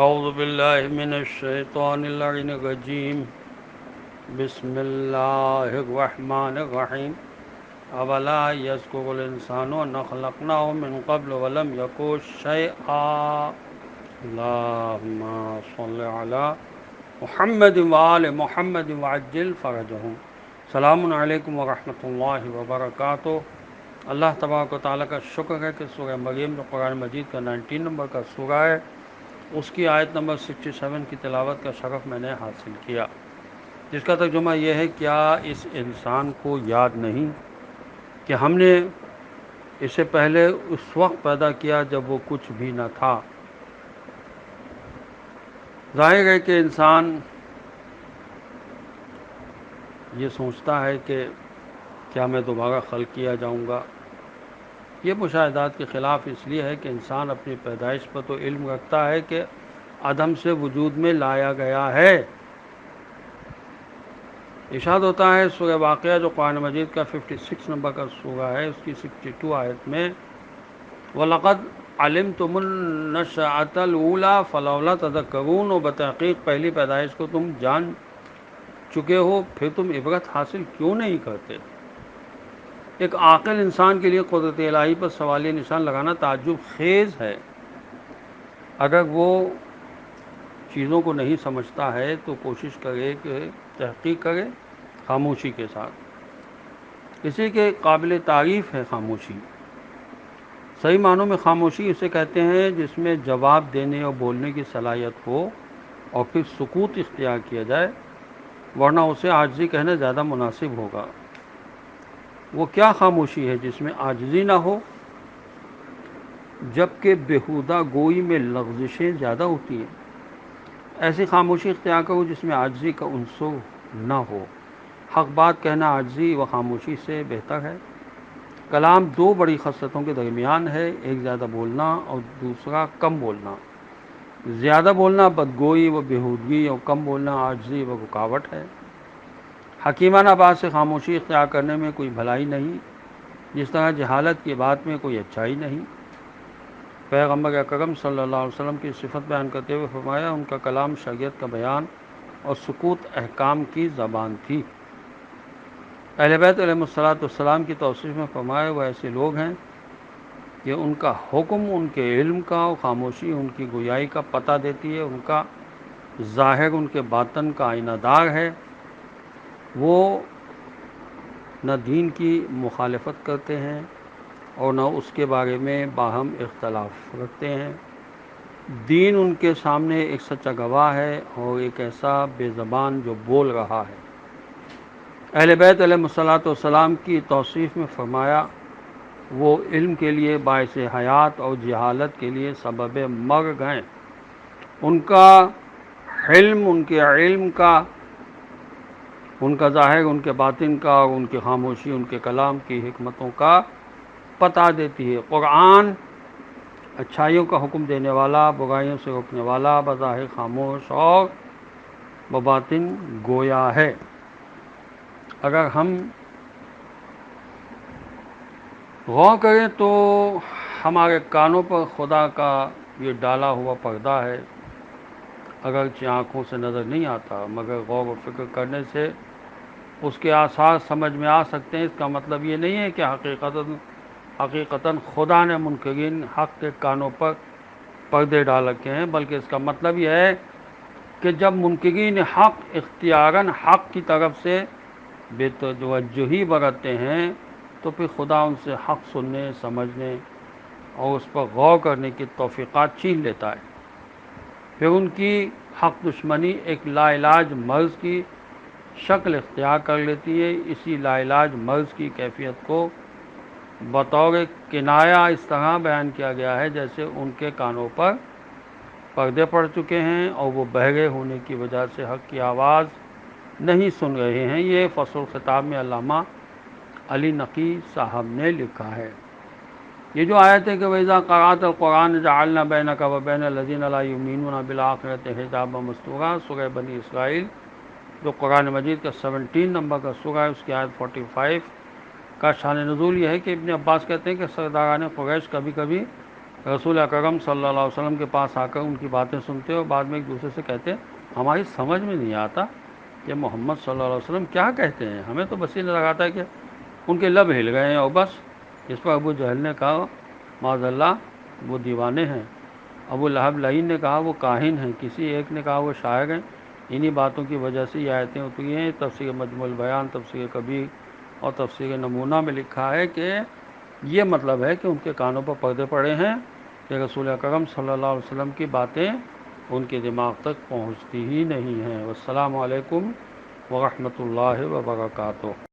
اعوذ باللہ من الشیطان اللعین الرجیم بسم اللہ الرحمن الرحیم اولا یذکر الانسان ان خلقناه من قبل ولم یک شیئا اللہم صل علی محمد وآل محمد وعجل فرجہم۔ السلام علیکم ورحمۃ اللہ وبرکاتہ۔ اللہ تبارک و تعالیٰ کا شکر ہے کہ سورہ مریم جو قرآن مجید کا 19 نمبر کا سورہ ہے، اس کی آیت نمبر 67 کی تلاوت کا شرف میں نے حاصل کیا، جس کا ترجمہ یہ ہے: کیا اس انسان کو یاد نہیں کہ ہم نے اسے پہلے اس وقت پیدا کیا جب وہ کچھ بھی نہ تھا۔ ظاہر ہے کہ انسان یہ سوچتا ہے کہ کیا میں دوبارہ خلق کیا جاؤں گا۔ یہ مشاہدات کے خلاف اس لیے ہے کہ انسان اپنی پیدائش پر تو علم رکھتا ہے کہ عدم سے وجود میں لایا گیا ہے۔ ارشاد ہوتا ہے سورہ واقعہ جو قرآن مجید کا 56 نمبر کا سورہ ہے، اس کی 62 آیت میں: وَلَقَدْ عَلِمْتُمُ النَّشْأَةَ الْأُولَىٰ فَلَوْلَا تَذَكَّرُونَ، بتحقیق پہلی پیدائش کو تم جان چکے ہو، پھر تم عبرت حاصل کیوں نہیں کرتے؟ ایک عاقل انسان کے لیے قدرت الہی پر سوالیہ نشان لگانا تعجب خیز ہے۔ اگر وہ چیزوں کو نہیں سمجھتا ہے تو کوشش کرے کہ تحقیق کرے خاموشی کے ساتھ۔ اسی کے قابل تعریف ہے خاموشی۔ صحیح معنوں میں خاموشی اسے کہتے ہیں جس میں جواب دینے اور بولنے کی صلاحیت ہو اور پھر سکوت اختیار کیا جائے، ورنہ اسے عاجزی کہنا زیادہ مناسب ہوگا۔ وہ کیا خاموشی ہے جس میں عاجزی نہ ہو، جبکہ بیہودہ گوئی میں لغزشیں زیادہ ہوتی ہیں؟ ایسی خاموشی اختیار کرو جس میں عاجزی کا عنصر نہ ہو۔ حق بات کہنا عاجزی و خاموشی سے بہتر ہے۔ کلام دو بڑی خصلتوں کے درمیان ہے، ایک زیادہ بولنا اور دوسرا کم بولنا۔ زیادہ بولنا بدگوئی و بیہودگی اور کم بولنا عاجزی و رکاوٹ ہے۔ حکیمانہ بات سے خاموشی اختیار کرنے میں کوئی بھلائی نہیں، جس طرح جہالت کی بات میں کوئی اچھائی نہیں۔ پیغمبر اکرم صلی اللہ علیہ وسلم کی صفت بیان کرتے ہوئے فرمایا ان کا کلام شریعت کا بیان اور سکوت احکام کی زبان تھی۔ اہل بیت علیہ السلام کی توصیف میں فرمایا وہ ایسے لوگ ہیں کہ ان کا حکم ان کے علم کا اور خاموشی ان کی گویائی کا پتہ دیتی ہے۔ ان کا ظاہر ان کے باطن کا آئینہ دار ہے۔ وہ نہ دین کی مخالفت کرتے ہیں اور نہ اس کے بارے میں باہم اختلاف رکھتے ہیں۔ دین ان کے سامنے ایک سچا گواہ ہے اور ایک ایسا بے زبان جو بول رہا ہے۔ اہل بیت علیہ السلام کی توصیف میں فرمایا وہ علم کے لیے باعث حیات اور جہالت کے لیے سبب مرگ ہیں۔ ان کا حلم ان کے علم کا، ان کا ظاہر ان کے باطن کا اور ان کی خاموشی ان کے کلام کی حکمتوں کا پتہ دیتی ہے۔ قرآن اچھائیوں کا حکم دینے والا، برائیوں سے روکنے والا، بظاہر خاموش اور بباطن گویا ہے۔ اگر ہم غور کریں تو ہمارے کانوں پر خدا کا یہ ڈالا ہوا پردہ ہے، اگرچہ آنکھوں سے نظر نہیں آتا، مگر غور و فکر کرنے سے اس کے آثار سمجھ میں آ سکتے ہیں۔ اس کا مطلب یہ نہیں ہے کہ حقیقتاً خدا نے منکرین حق کے کانوں پر پردے ڈال رکھے ہیں، بلکہ اس کا مطلب یہ ہے کہ جب منکرین حق اختیاراً حق کی طرف سے بے توجہی برتتے ہیں تو پھر خدا ان سے حق سننے، سمجھنے اور اس پر غور کرنے کی توفیقات چھین لیتا ہے۔ پھر ان کی حق دشمنی ایک لا علاج مرض کی شکل اختیار کر لیتی ہے۔ اسی لا علاج مرض کی کیفیت کو بطور کنایہ اس طرح بیان کیا گیا ہے جیسے ان کے کانوں پر پردے پڑ چکے ہیں اور وہ بہرے ہونے کی وجہ سے حق کی آواز نہیں سن رہے ہیں۔ یہ فصل الخطاب میں علامہ علی نقی صاحب نے لکھا ہے۔ یہ جو آیت ہے کہ وَإِذَا قَرَأْتَ الْقُرْآنَ جَعَلْنَا بَيْنَكَ وَبَيْنَ الَّذِينَ لَا يُؤْمِنُونَ بِالْآخِرَةِ حِجَابًا مَسْتُورًا، سورہ بنی اسرائیل جو قرآن مجید کا 17 نمبر کا سورہ ہے، اس کی آیت 45 کا شان نزول یہ ہے کہ ابن عباس کہتے ہیں کہ سرداران قریش کبھی کبھی رسول اکرم صلی اللہ علیہ وسلم کے پاس آ کر ان کی باتیں سنتے اور بعد میں ایک دوسرے سے کہتے ہماری سمجھ میں نہیں آتا کہ محمد صلی اللہ علیہ وسلم کیا کہتے ہیں، ہمیں تو بس یہ نظر آتا ہے کہ ان کے لب ہل گئے ہیں اور بس۔ اس پر ابو جہل نے کہا معاذ اللہ وہ دیوانے ہیں، ابو لہب لعین نے کہا وہ کاہن ہیں، کسی ایک نے کہا وہ شاعر ہیں۔ انہی باتوں کی وجہ سے یہ آیتیں اتری ہیں۔ تفسیر مجموع البیان، تفسیر کبیر اور تفسیر نمونہ میں لکھا ہے کہ یہ مطلب ہے کہ ان کے کانوں پر پردے پڑے ہیں کہ رسول اکرم صلی اللہ علیہ وسلم کی باتیں ان کے دماغ تک پہنچتی ہی نہیں ہیں۔ والسلام علیکم ورحمۃ اللہ وبرکاتہ۔